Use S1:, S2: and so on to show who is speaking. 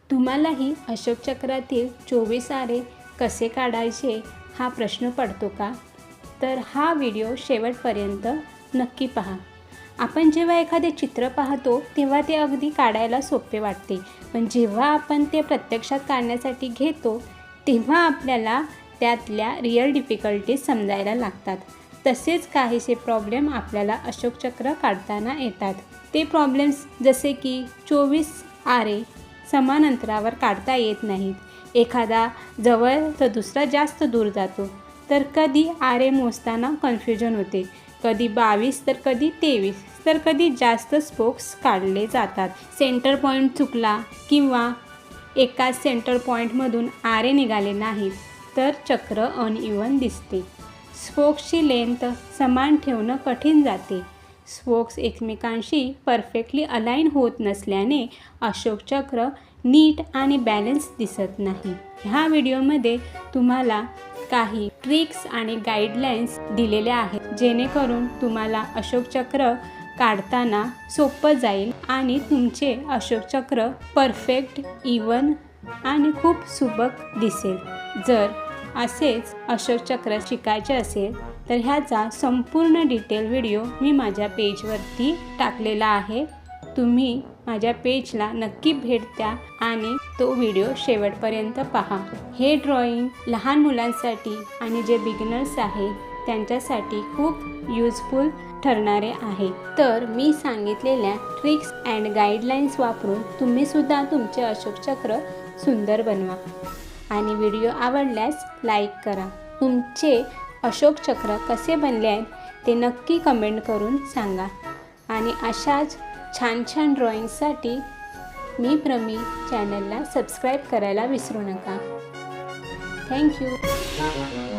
S1: तुम्हालाही अशोक चक्रातील 24 आरे कसे काढायचे हा प्रश्न पडतो का? तर हा व्हिडिओ शेवटपर्यंत नक्की पहा. आपण जेव्हा एखादे चित्र पाहतो तेव्हा ते अगदी काढायला सोपे वाटते, पण जेव्हा आपण ते प्रत्यक्षात काढण्यासाठी घेतो तेव्हा आपल्याला त्यातल्या रिअल डिफिकल्टीज समजायला लागतात. तसेच काहीसे प्रॉब्लेम आपल्याला अशोक चक्र काढताना येतात. ते प्रॉब्लेम्स जसे की 24 आरे समान अंतरावर काढता येत नाहीत, एखादा जवळ तर दुसरा जास्त दूर जातो, तर कधी आरे मोजताना कन्फ्युजन होते, कधी 22 तर कधी 23, तर कधी जास्त स्पोक्स काढले जातात, सेंटर पॉईंट चुकला किंवा एकाच सेंटर पॉईंटमधून आरे निघाले नाहीत तर चक्र अनइवन दिसते. स्पोक्सची लेंथ समान ठेवणं कठीण जाते. स्पोक्स एकमेकांशी परफेक्टली अलाइन होत नसल्याने अशोक चक्र नीट आणि बॅलन्स दिसत नाही. ह्या व्हिडिओमध्ये तुम्हाला काही ट्रिक्स आणि गाईडलाईन्स दिलेल्या आहेत, जेणेकरून तुम्हाला अशोक चक्र काढताना सोपं जाईल आणि तुमचे अशोक चक्र परफेक्ट, इवन आणि खूप सुबक दिसेल. जर असेच अशोक चक्र शिकायचे असेल तर ह्याचा संपूर्ण डिटेल व्हिडिओ मी माझ्या पेजवरती टाकलेला आहे. तुम्ही माझ्या पेजला नक्की भेट द्या आणि तो व्हिडिओ शेवटपर्यंत पहा. हे ड्रॉइंग लहान मुलांसाठी आणि जे बिगिनर्स आहेत त्यांच्यासाठी खूप यूजफुल ठरणारे आहे. तर मी सांगितलेल्या ट्रिक्स अँड गाईडलाईन्स वापरून तुम्हीसुद्धा तुमचे अशोक चक्र सुंदर बनवा आणि व्हिडिओ आवडल्यास लाईक करा. तुमचे अशोक चक्र कसे बनले आहेत ते नक्की कमेंट करून सांगा. आणि अशाच छान छान ड्रॉइंगसाठी मी प्रमी चॅनलला सबस्क्राईब करायला विसरू नका. थँक्यू.